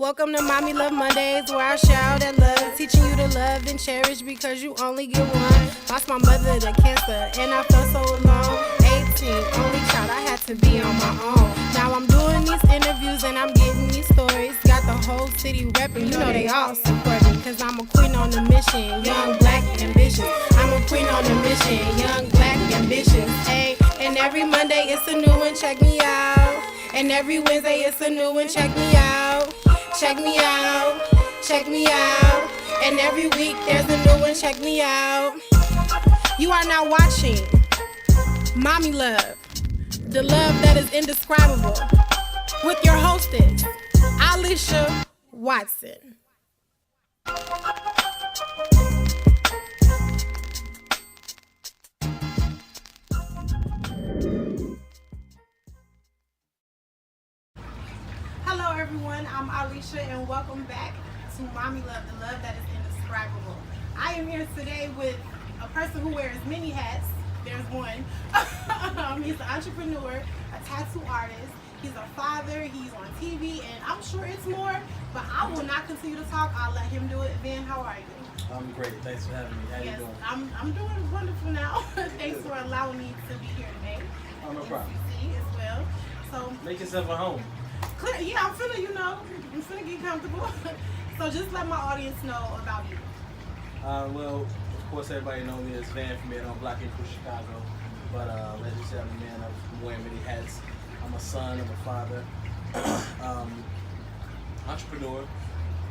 Welcome to Mommy Love Mondays, where I shout at love, teaching you to love and cherish because you only get one. Lost my mother to cancer, and I felt so alone. 18, only child, I had to be on my own. Now I'm doing these interviews and I'm getting these stories. Got the whole city repping, you know they all support me, cause I'm a queen on a mission, young, black, ambitious. I'm a queen on a mission, young, black, ambitious. Hey, and every Monday it's a new one, check me out. And every Wednesday it's a new one, check me out. Check me out, check me out. And every week there's a new one, check me out. You are now watching Mommy Love, the love that is indescribable, with your hostess, Alicia Watson. Hello everyone, I'm Alicia and welcome back to Mommy Love, the love that is indescribable. I am here today with a person who wears many hats. There's one. He's an entrepreneur, a tattoo artist, he's a father, he's on TV, and I'm sure it's more, but I will not continue to talk. I'll let him do it. Ben, how are you? I'm great. Thanks for having me. How you doing? I'm doing wonderful now. Thanks for allowing me to be here today. Oh, no problem. CeCe as well. So make yourself at home. Yeah, I'm finna get comfortable. So just let my audience know about you. Well, of course, everybody knows me as Van from here on Block A for Chicago. But as you said, I'm a man. I'm wearing many hats. I'm a son. I'm a father. Entrepreneur.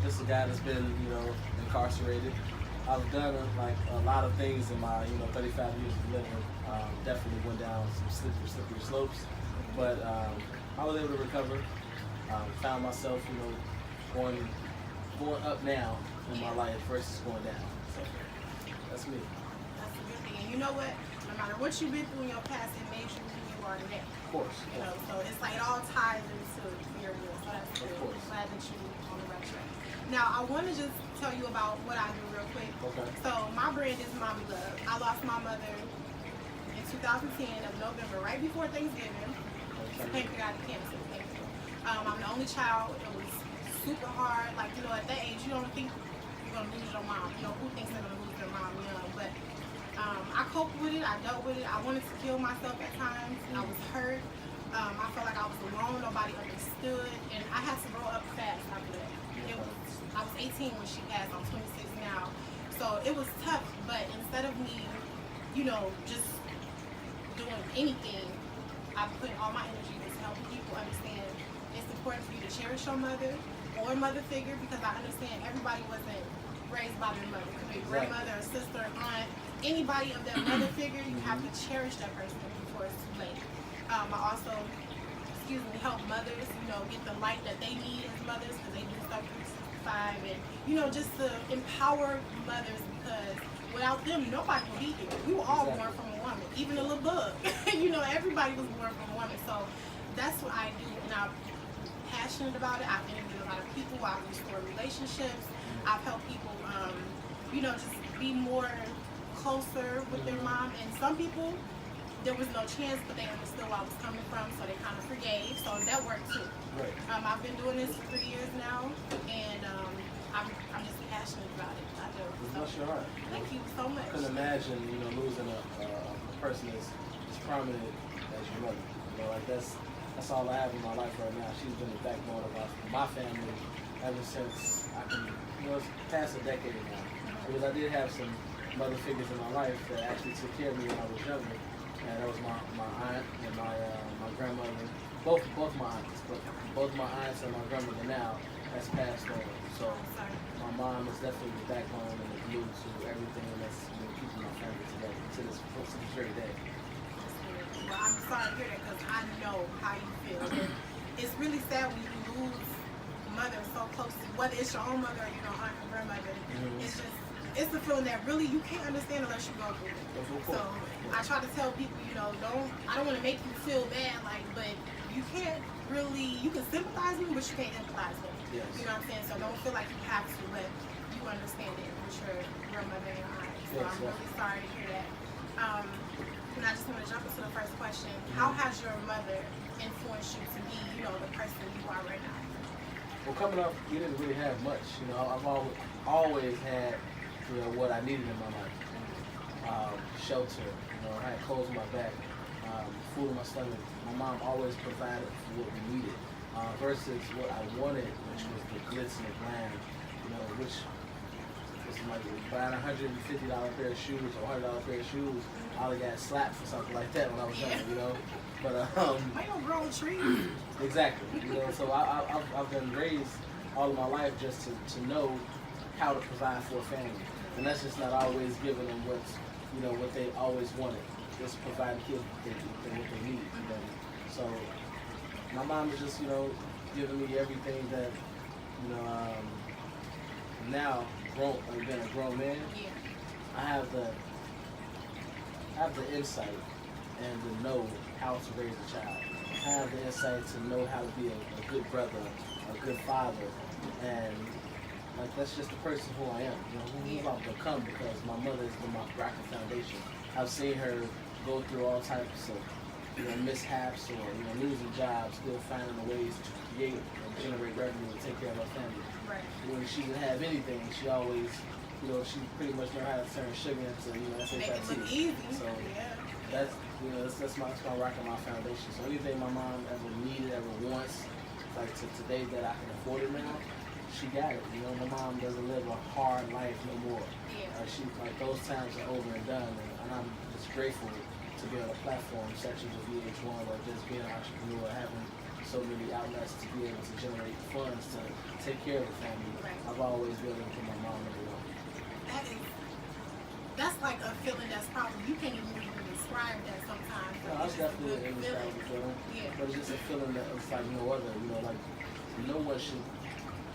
Just a guy that's been, incarcerated. I've done a lot of things in my, 35 years of living. Definitely went down some slippery slopes, but I was able to recover. Found myself, going up now in my life versus going down. So that's me. That's a good thing. And you know what? No matter what you've been through in your past, it made you who you are today. Of course. So it's like it all ties into your real. So that's good. I'm glad that you're on the right track. Now I want to just tell you about what I do real quick. Okay. So my brand is Mommy Love. I lost my mother in 2010 of November, right before Thanksgiving. Pancreatic cancer. I'm the only child. It was super hard. At that age, you don't think you're going to lose your mom. Who thinks they're going to lose their mom young? But I coped with it. I dealt with it. I wanted to kill myself at times. I was hurt. I felt like I was alone. Nobody understood. And I had to grow up fast after that. I was 18 when she passed. I'm 26 now. So it was tough. But instead of me, just doing anything, I put all my energy into helping people understand it's important for you to cherish your mother or mother figure, because I understand everybody wasn't raised by their mother. It could be a grandmother, a sister, aunt, anybody of that mother figure. You have to cherish that person before it's too late. I also, help mothers, get the light that they need as mothers, because they do stuff 365, and just to empower mothers, because without them, nobody would be here. We were all born from a woman, even a little bug. Everybody was born from a woman. So that's what I do, and I'm passionate about it. I've interviewed a lot of people. I've restored relationships. I've helped people, just be more closer with their mom. And some people, there was no chance, but they understood where I was coming from, so they kind of forgave. So that worked too. Right. I've been doing this for 3 years now, and I'm just passionate about it. I do. Bless your heart. Thank you so much. I couldn't imagine, losing a person as prominent as your mother. That's all I have in my life right now. She's been the backbone of my family ever since it's past a decade now. Because I did have some mother figures in my life that actually took care of me when I was younger. And that was my aunt and my grandmother. Both my aunts, but both my aunts and my grandmother now has passed on. So my mom is definitely the backbone and the glue to everything that's keeping my family together to this very day. Well, I'm sorry to hear that, because I know how you feel. It's really sad when you lose mother so close to, whether it's your own mother or aunt or grandmother. It's the feeling that really you can't understand unless you go through it. So I try to tell people, I don't want to make you feel bad, but you can't really, you can sympathize with me, but you can't empathize with me. Yes. You know what I'm saying? So don't feel like you have to, but you understand it with your grandmother and aunt. So I'm really sorry to hear that. And I just want to jump into the first question. How has your mother influenced you to be, the person you are right now? Well, coming up, we didn't really have much. You know, I've always had, you know, what I needed in my life. Shelter, you know, I had clothes on my back, food in my stomach. My mom always provided for what we needed, versus what I wanted, which was the glitz and the glam, you know, which was like buying $150 pair of shoes or $100 pair of shoes. I only got slapped for something like that when I was younger, you know. But I don't grow a tree. exactly, you know. So I've been raised all of my life just to know how to provide for a family, and that's just not always giving them what's, you know, what they always wanted. Just provide the kids what they need. You know? So my mom is just, you know, giving me everything that, you know, now being a grown man, Yeah. I have the insight and to know how to raise a child. I have the insight to know how to be a good brother, a good father, and like that's just the person who I am. You know, who I've become because my mother has been my rock and foundation. I've seen her go through all types of, you know, mishaps or, you know, losing jobs, still finding the ways to create and generate revenue and take care of her family. Right. When she didn't have anything, she always, you know, she pretty much learned how to turn sugar into, you know, Make it look easy. So Yeah. that's, you know, that's my rock and my foundation. So anything my mom ever needed, ever wants, like to today that I can afford it now, she got it. You know, my mom doesn't live a hard life no more. Yeah. She like those times are over and done, and I'm just grateful to be on a platform such as VH1 or just being an entrepreneur, having so many outlets to be able to generate funds to take care of the family. Right. I've always been able to put my mom number one. That's like a feeling that's probably, you can't even describe that sometimes. No, that's definitely an indescribable feeling. Yeah. But it's just a feeling that it's like no other. You know, like no one should.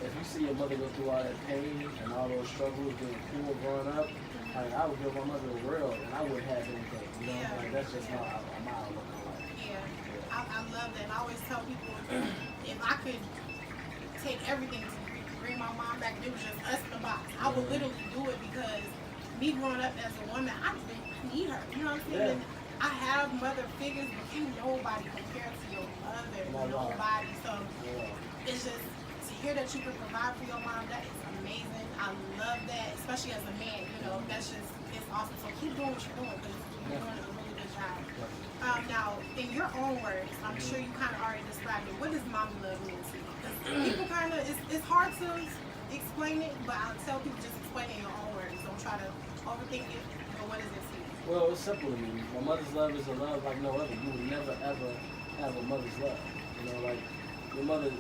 If you see your mother go through all that pain and all those struggles, being poor growing up, like I would give my mother the world and I wouldn't have anything. You know, Yeah. like that's just my outlook on life. Yeah. I love that. And I always tell people, if I could take everything to bring my mom back, it was just us in the box. I would literally do it because me growing up as a woman, I didn't need her. You know what I'm saying? Yeah. I have mother figures, but ain't nobody compared to your mother. Nobody. So it's just to hear that you can provide for your mom, that is amazing. I love that, especially as a man. You know, that's just, it's awesome. So keep doing what you're doing because you're doing a really good job. Now, in your own words, I'm sure you kind of already described it. What does mommy love mean to you? Because people kind of, it's hard to explain it, but I'll tell people just explain it in your own words. Don't try to overthink it. But what is it to you? Well, it's simple to me. My mother's love is a love like no other. You would never ever have a mother's love. You know, like your mother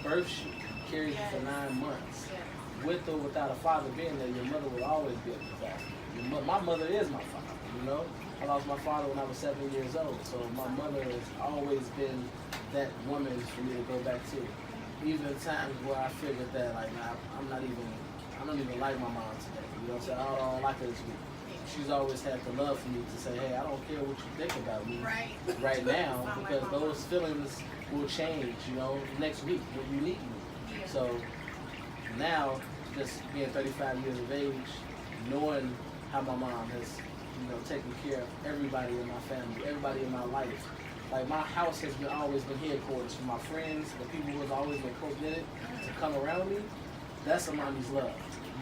births you, carries you for 9 months. Yes. With or without a father being there, your mother will always be able to provide. My mother is my father, you know? I lost my father when I was 7 years old, so my mother has always been that woman for me to go back to. Even at times where I figured that, like, nah, I don't even like my mom today, you know what I'm saying? I don't like her this week. She's always had the love for me to say, hey, I don't care what you think about me right now, because those feelings will change, you know, next week when you need me. Yeah. So now, just being 35 years of age, knowing how my mom has, you know, taken care of everybody in my family, everybody in my life. Like my house has always been headquarters for my friends, the people who have always been close-knitted to come around me. That's a mommy's love.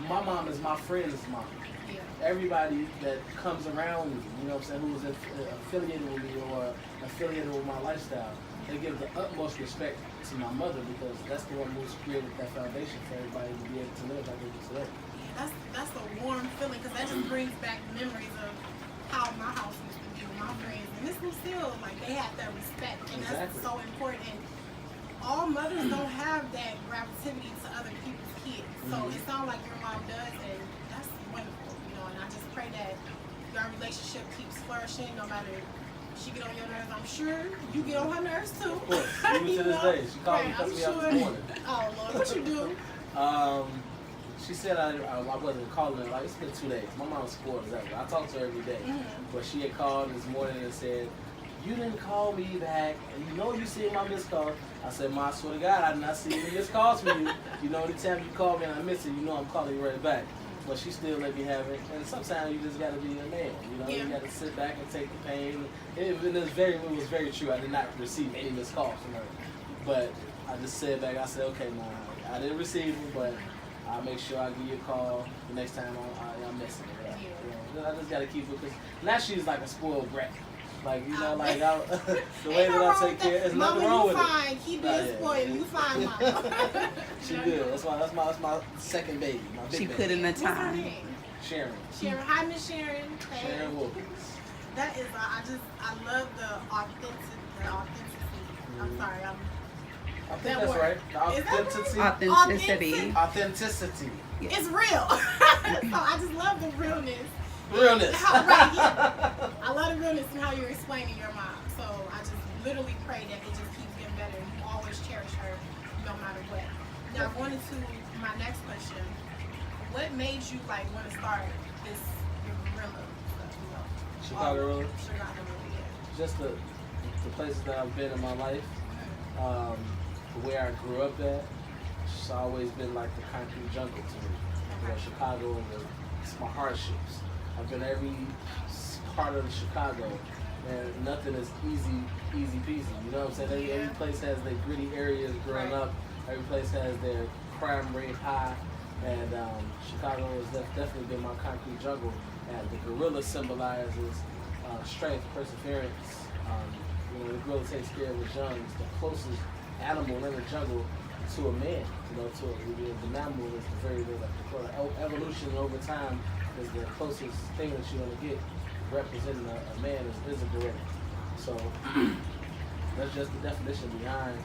My mom is my friend's mom. Yeah. Everybody that comes around me, you know what I'm saying, who is affiliated with me or affiliated with my lifestyle, they give the utmost respect to my mother because that's the one who's created that foundation for everybody to be able to live like they do today. That's a warm feeling because that just brings back memories of how my house used to be with my friends. And this was still, like, they had that respect. And that's so important. And all mothers don't have that gravity to other people's kids. So it sounds like your mom does, and that's wonderful, you know. And I just pray that your relationship keeps flourishing no matter she get on your nerves. I'm sure you get on her nerves too. Of course, even to this day. She called me, cussed me out this morning. Oh Lord, what you do? She said I wasn't calling her, like, it's been 2 days. My mom's spoiled as ever. I talk to her every day. But she had called this morning and said, you didn't call me back, and you know you see my missed call. I said, Ma, I swear to God, I did not see any missed calls from you. You know, anytime you call me and I miss it, you know I'm calling you right back. But she still let me have it. And sometimes you just got to be a man. You know, you got to sit back and take the pain. It was very true. I did not receive any missed calls from her. But I just said back, I said, okay, Mom, I didn't receive them, but I'll make sure I give you a call the next time I'm messing it up. You know, I just gotta keep it because now she's like a spoiled brat. Like the way that I take care, there's nothing wrong with it. Keep being spoiled. You fine, Mama. She good. That's my second baby. My big she baby. put in the time. What's her name? Sharon. Sharon. Hi, Miss Sharon. Hey. Sharon Wilkins. That is, I love the authenticity. I'm sorry, I think that's right. The Authenticity. Authenticity. It's real. So I just love the realness. Realness. Right, yeah. I love the realness and how you're explaining your mom. So I just literally pray that it just keeps getting better and you always cherish her no matter what. Now going into my next question, what made you want to start this gorilla stuff, Chicago Gorilla? Chicago Gorilla, yeah. Just the places that I've been in my life, where I grew up at, it's always been like the concrete jungle to me. You know, Chicago, it's my hardships. I've been every part of Chicago, and nothing is easy peasy. You know what I'm saying? Every place has their gritty areas growing up. Every place has their crime rate high, and Chicago has definitely been my concrete jungle. And the gorilla symbolizes strength, perseverance. The gorilla takes care of its young. It's the closest animal in the jungle to a man. The mammal is the very evolution over time is the closest thing that you're gonna get representing a man is a gorilla. So that's just the definition behind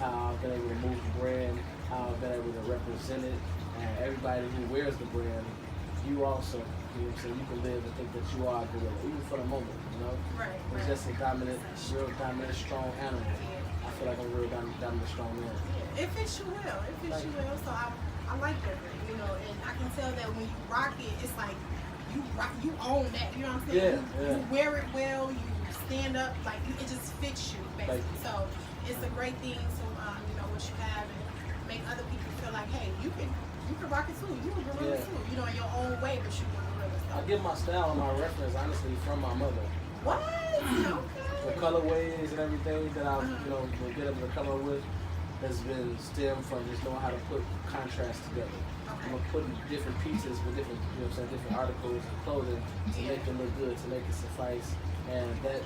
how I've been able to move the brand, how I've been able to represent it, and everybody who wears the brand, you also. You can live and think that you are a gorilla, even for the moment, Right. It's just a real dominant, strong animal. I feel like I'm a real dominant, strong man. Yeah, it fits you well. So I like that, and I can tell that when you rock it, it's like you own that. You know what I'm saying? Yeah. You wear it well. You stand up it just fits you, basically. So it's a great thing to what you have and make other people feel like, hey, you can rock it too. You a gorilla too. In your own way, but you a gorilla. So. I get my style and my reference honestly from my mother. What? Okay. The colorways and everything that I've been able to come up with has been stemmed from just knowing how to put contrast together. Okay. I'm putting different pieces with different different articles and clothing to make them look good, to make it suffice, and that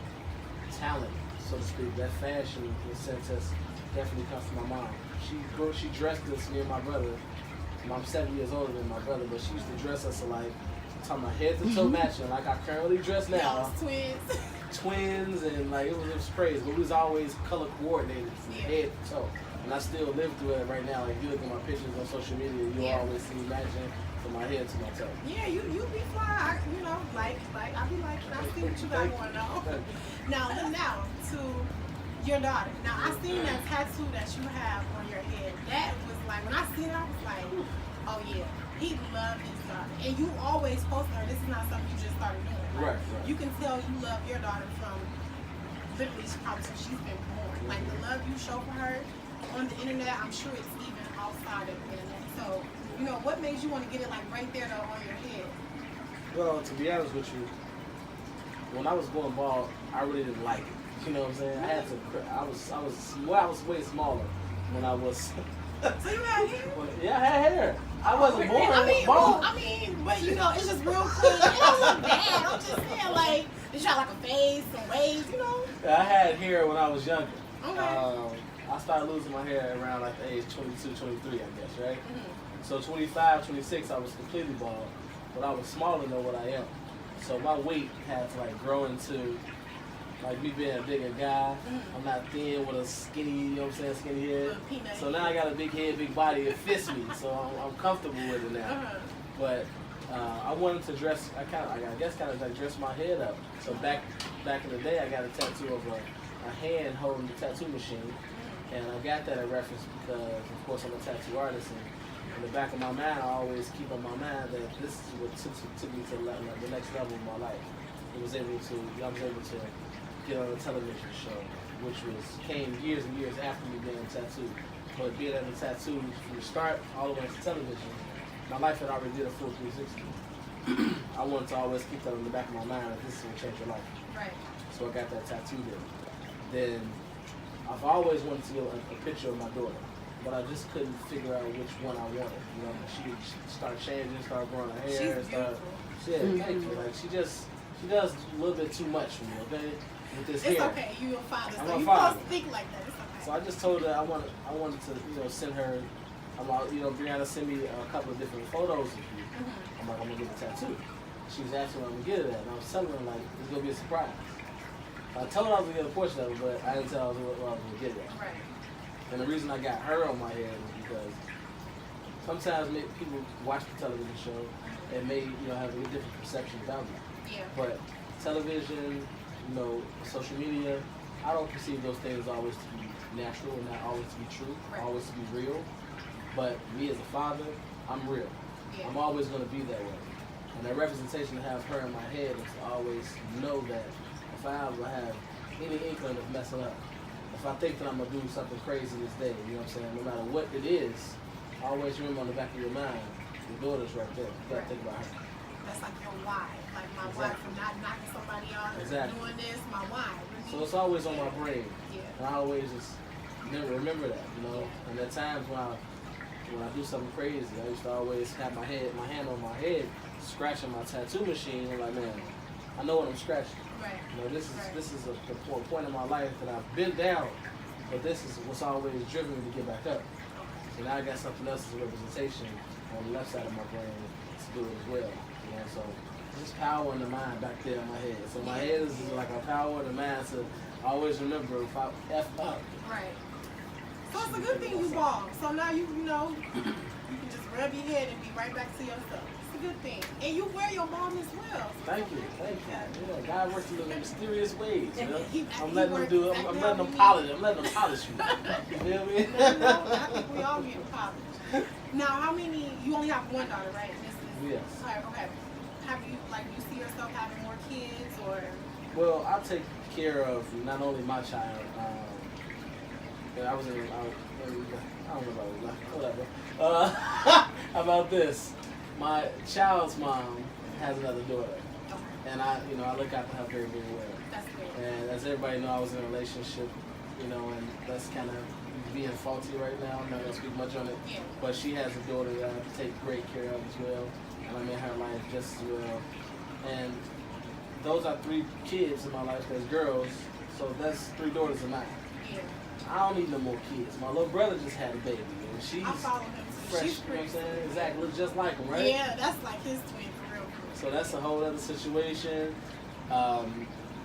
talent, so to speak, that fashion in a sense has definitely comes from my mom. She dressed us, me and my brother. I'm 7 years older than my brother, but she used to dress us alike. Talking about head to toe matching, like I currently dress now. Twins, and it was crazy. But we was always color coordinated from head to toe. And I still live through it right now. Like if you look at my pictures on social media, you'll always see me matching from my head to my toe. Yeah, you be fly. I be like, I see what you got going on. Now to your daughter. Now I seen that tattoo that you have on your head. That was when I seen it, I was like, oh yeah, he loved his daughter. And you always post her. This is not something you just started doing. Right. You can tell you love your daughter from literally probably since she's been born. The love you show for her on the internet, I'm sure it's even outside of the internet. So, what made you want to get it right there though on your head? Well, to be honest with you, when I was going bald, I really didn't like it. You know what I'm saying? I was way smaller when I was. So you had hair? Yeah, I had hair. I wasn't born bald. But it's just real clean. It don't look bad. I'm just saying, did you have a face, some waves, I had hair when I was younger. Okay. I started losing my hair around the age 22, 23, I guess, right? Mm-hmm. So 25, 26, I was completely bald, but I was smaller than what I am. So my weight had to grow into me being a bigger guy. I'm not thin with a skinny, skinny head. So now I got a big head, big body. It fits me, so I'm comfortable with it now. But I wanted to dress. I guess dress my head up. So back in the day, I got a tattoo of a hand holding the tattoo machine, and I got that at reference because, of course, I'm a tattoo artist. And in the back of my mind, I always keep on my mind that this is what took me to the next level of my life. I was able to get on a television show, which came years and years after me being tattooed. But being at the tattoo from the start all the way to television, my life had already did a full 360. I wanted to always keep that in the back of my mind that this is gonna change your life. Right. So I got that tattoo there. Then I've always wanted to get a picture of my daughter. but I just couldn't figure out which one I wanted. You know, she started changing, started growing her She's hair, beautiful. thank you. Like she does a little bit too much for me, okay? With this It's hair. okay. You're a father, I'm so a you're father. supposed to think like that. It's okay. So I just told her I wanted to, send her. I'm like, Brianna, send me a couple of different photos of you. Mm-hmm. I'm like, I'm gonna get a tattoo. She was asking when I'm gonna get it at, and I was telling her like it's gonna be a surprise. I told her I was gonna get a portrait of it, but I didn't tell her where I was gonna get it at. Right. And the reason I got her on my head was because sometimes people watch the television show and may have a different perception about me. Yeah. But television, social media, I don't perceive those things always to be natural and not always to be true, Right. always to be real. But me as a father, I'm real. Yeah. I'm always going to be that way. And that representation to have her in my head is to always know that if I ever have any inkling of messing up, if I think that I'm going to do something crazy this day, you know what I'm saying, no matter what it is, always remember on the back of your mind, your daughter's right there. You got to think about her. That's like your why. Like my why for not knocking somebody out or doing this, my why. So it's always on my brain. Yeah. And I always just remember that, And at times when I do something crazy, I used to always have my hand on my head, scratching my tattoo machine. I'm like, man, I know what I'm scratching. Right. This is a point in my life that I've been down, but this is what's always driven me to get back up. So now I got something else as a representation on the left side of my brain to do it as well. So there's power in the mind back there in my head. So my head is like a power in the mind to always remember if I F up. Right. So it's a good thing you bald. So now you can just rub your head and be right back to yourself. It's a good thing. And you wear your baldness well. Thank you. God works in mysterious ways. I'm He letting them works do it. exactly I'm how letting them he polish. I'm letting them polish me. You feel me? No, I think we all get polished. Now, how many? You only have one daughter, right? Yes. Okay. Have you you see yourself having more kids or? Well, I take care of not only my child. I don't know about whatever. How about this? My child's mom has another daughter, and I look after her very, very well. That's good. And as everybody know, I was in a relationship, and that's kind of being faulty right now. I'm not gonna speak much on it, Yeah. but she has a daughter that I have to take great care of as well, and I'm in her life just as well. And those are 3 kids in my life as girls, so that's 3 daughters of mine. Yeah. I don't need no more kids. My little brother just had a baby, and she's I follow him too. fresh. She's You know what I'm pretty. saying? Exactly, look just like him, right? Yeah, that's like his twin for real. So that's a whole other situation.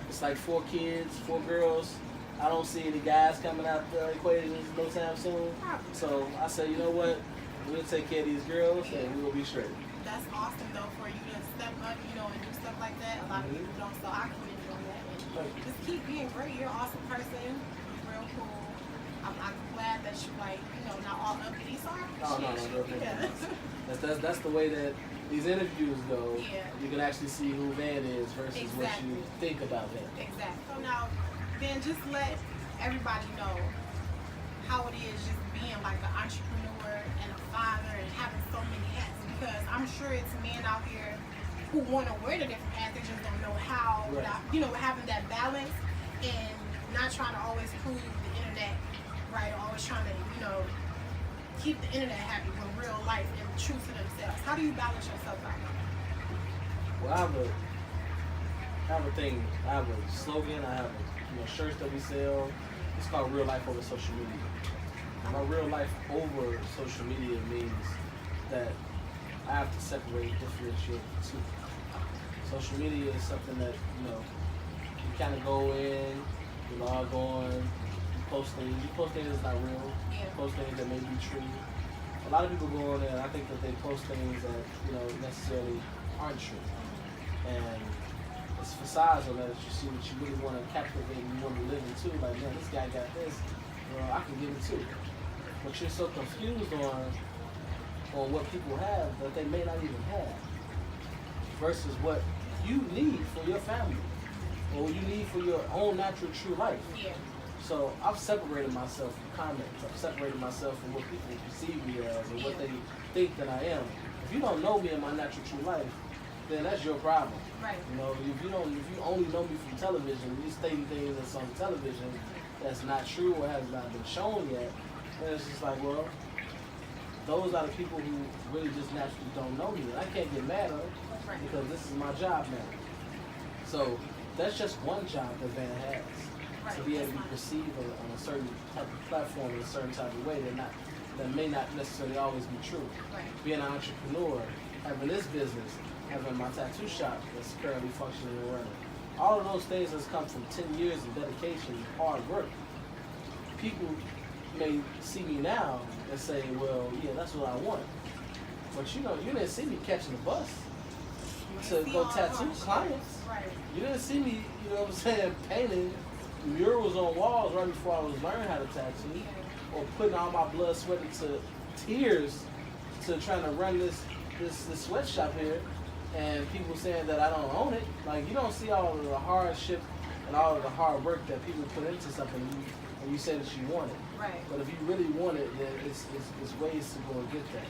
It's like 4 kids, 4 girls. I don't see any guys coming out the equations no time soon. Probably. So I said, you know what? We'll take care of these girls, and we will be straight. That's awesome though for you to step up, and do stuff like that. A lot of people don't, so I commend you on that. And just keep being great. You're an awesome person. You're real cool. I'm glad that you not all uppity. So I appreciate you. That's the way that these interviews go. Yeah. You can actually see who Van is versus what you think about Van. Exactly. So now, then just let everybody know how it is just being like an entrepreneur and a father and having so many hats. Because I'm sure it's men out here who want to wear the different hats. They just don't know how. Right. Having that balance and not trying to always prove the internet right, or always trying to keep the internet happy with real life and true to themselves. How do you balance yourself out? Well, I have a thing. I have a slogan. I have shirts that we sell. It's called Real Life Over Social Media. And my real life over social media means that I have to separate, differentiate the two. Social media is something that you kind of go in, you log on, you post things. You post things that's not real. Yeah. You post things that may be true. A lot of people go on there, and I think that they post things that necessarily aren't true. And it's facades on that you see what you really want to captivate and you want to live into. Like, man, this guy got this. Well, I can give it too. But you're so confused on what people have that they may not even have, versus what you need for your family or you need for your own natural true life. Yeah. So I've separated myself from comments. I've separated myself from what people perceive me as and what they think that I am. If you don't know me in my natural true life, then that's your problem. Right. If you only know me from television, you stating things that's on television that's not true or has not been shown yet, And it's just like, well, those are the people who really just naturally don't know me. And I can't get mad at them Right. because this is my job now. So that's just one job that Van has. Right. To be able That's to be fine. perceived on a certain type of platform in a certain type of way that may not necessarily always be true. Right. Being an entrepreneur, having this business, having my tattoo shop that's currently functioning and running. All of those things has come from 10 years of dedication and hard work. People may see me now and say, well, yeah, that's what I want. But you know, you didn't see me catching the bus to See go all the tattoo hardship. clients. Right. You didn't see me, you know what I'm saying, painting murals on walls right before I was learning how to tattoo. Yeah. Or putting all my blood, sweat, into tears to trying to run this sweatshop here, and people saying that I don't own it. Like, you don't see all of the hardship and all of the hard work that people put into something and you say that you want it. Right. But if you really want it, then it's ways to go and get that.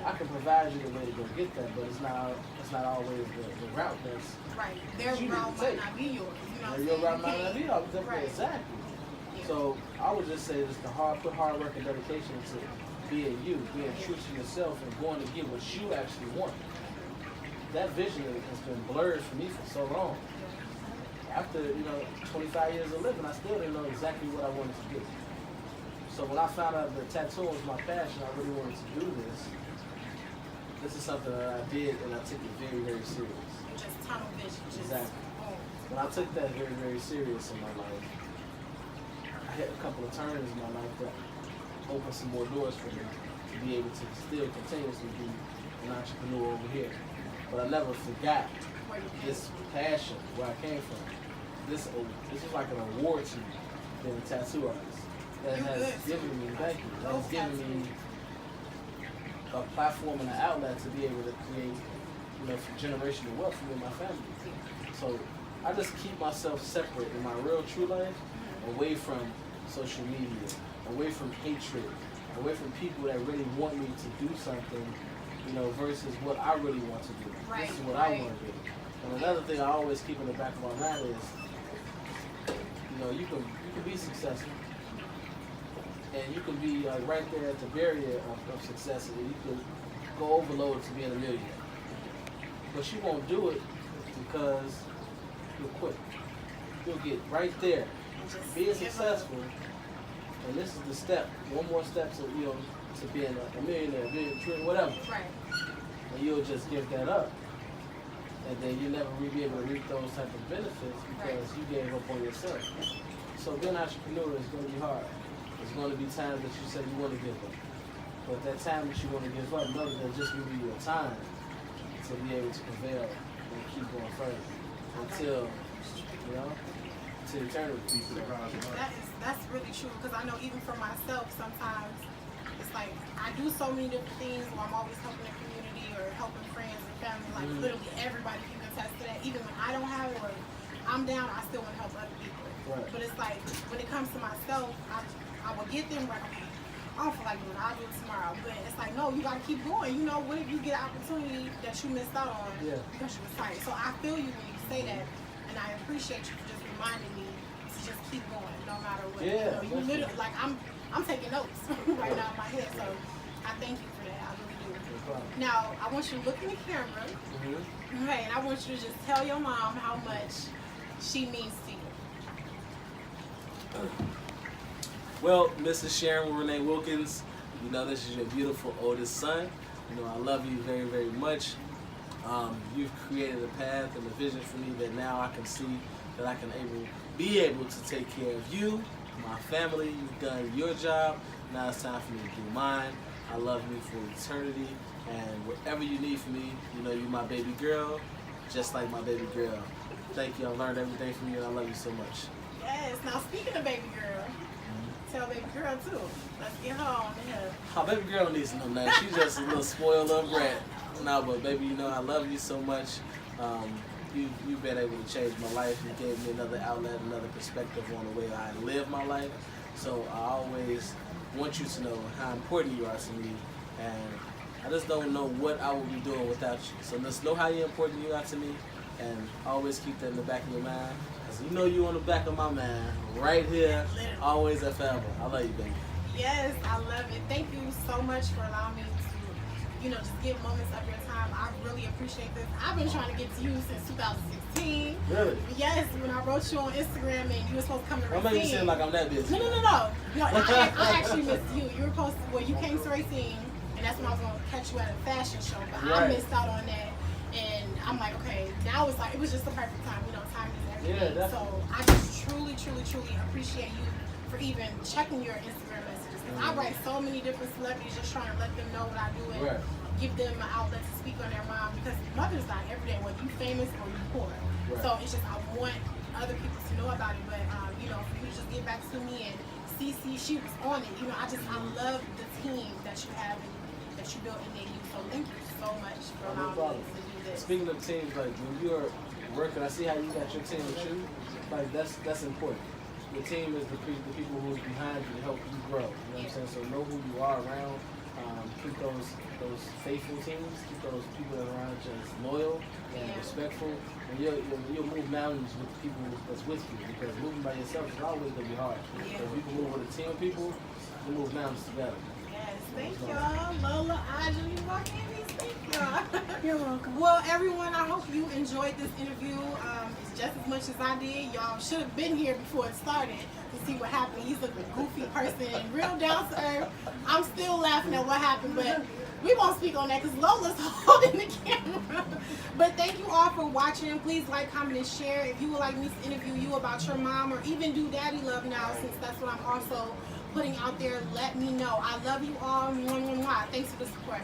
I can provide you the way to go get that, but it's not always the route that's Right. Their you need route to might take. not be yours. You know what I'm your saying? route You might can't- not be ours. Right. Exactly. Yeah. So I would just say just put hard work and dedication into being you, being true to yourself, and going to get what you actually want. That vision has been blurred for me for so long. After 25 years of living, I still didn't know exactly what I wanted to do. So when I found out that tattooing was my passion, I really wanted to do this. This is something that I did, and I took it very, very serious. Just tunnel vision. Just, Exactly. boom. When I took that very, very serious in my life, I hit a couple of turns in my life that opened some more doors for me to be able to still continuously be an entrepreneur over here. But I never forgot Where you came this from. passion, where I came from. This is like an award to me, being a tattoo artist. That You has good, given me, thank you, that has Those given me a platform and an outlet to be able to create, generational wealth for me and my family. So I just keep myself separate in my real true life, away from social media, away from hatred, away from people that really want me to do something, versus what I really want to do. Right, This is what I right. want to do. And another thing I always keep in the back of my mind is, you can be successful. And you can be right there at the barrier of success, and you can go overload to being a millionaire. But you won't do it because you'll quit. You'll get right there, Just being give successful, and this is the step, one more step to to being a millionaire, being a trillionaire, whatever. up. Right. And you'll just give that up, and then you'll never really be able to reap those type of benefits because you gave up on yourself. So being an entrepreneur is going to be hard. There's going to be times that you say you want to give up. But that time that you want to give up, know that that's just going to be your time to be able to prevail and keep going further until eternity. That's really true, because I know even for myself sometimes it's like I do so many different things where I'm always helping the community or helping friends and family, like literally everybody can attest to that. Even when I don't have it or I'm down, I still want to help other people. Right. But it's like when it comes to myself, I will get them like, okay, I don't feel like doing it, I'll do it tomorrow. But it's like, no, you gotta keep going. What if you get an opportunity that you missed out on because you was tired? So I feel you when you say that, and I appreciate you for just reminding me to just keep going no matter what. Yeah, You literally, like I'm taking notes right now in my head, so I thank you for that. I really do. Now I want you to look in the camera, okay, and I want you to just tell your mom how much she means to you. Well, Mrs. Sharon Renee Wilkins, this is your beautiful oldest son. I love you very, very much. You've created a path and a vision for me that now I can see that I can be able to take care of you, my family. You've done your job. Now it's time for me to do mine. I love you for eternity, and whatever you need from me, you're my baby girl, just like my baby girl. Thank you. I've learned everything from you, and I love you so much. Yes. Now speaking of baby girl, tell baby girl too. Let's get her on the hill. Oh, baby girl needs to know nothing. She's just a little spoiled little brat. No, but baby, I love you so much. You've been able to change my life. You gave me another outlet, another perspective on the way I live my life. So I always want you to know how important you are to me, and I just don't know what I would be doing without you. So just know how important you are to me, and always keep that in the back of your mind. Because you on the back of my mind, right here, always and forever. I love you, baby. Yes, I love it. Thank you so much for allowing me to, just give moments of your time. I really appreciate this. I've been trying to get to you since 2016. Really? Yes, when I wrote you on Instagram and you were supposed to come to Don't make me Racine. seem like I'm that busy. No, I actually missed you. You were supposed to, well, you came to Racine, and that's when I was going to catch you at a fashion show, but I missed out on that. And I'm like, okay, now it's like, it was just the perfect time. Time is everything. Yeah, so I just truly appreciate you for even checking your Instagram messages. Because I write so many different celebrities just trying to let them know what I do and give them an outlet to speak on their mom. Because Mother's Day every day, whether you famous or you poor. So it's just, I want other people to know about it. But, for you to just get back to me and CeCe, she was on it. I love the team that you have and that you built in you. So thank you so much for allowing me to do this. Speaking of teams, like when you're working, I see how you got your team with you. Like that's important. Your team is the people who's behind you to help you grow. You know what I'm saying? So know who you are around. Keep those faithful teams. Keep those people that are around you as loyal and respectful. And you'll move mountains with the people that's with you. Because moving by yourself is always gonna be hard. But if you can move with a team of people, you move mountains together. Yes, thank y'all. Lola, Audre, you walk in these. Thank y'all. You're welcome. Well, everyone, I hope you enjoyed this interview just as much as I did. Y'all should have been here before it started to see what happened. He's a goofy person, real down to earth. I'm still laughing at what happened, but we won't speak on that because Lola's holding the camera. But thank you all for watching. Please like, comment, and share. If you would like me to interview you about your mom or even do Daddy Love now, since that's what I'm also putting out there, let me know. I love you all. Mwah, mwah, mwah. Thanks for the support.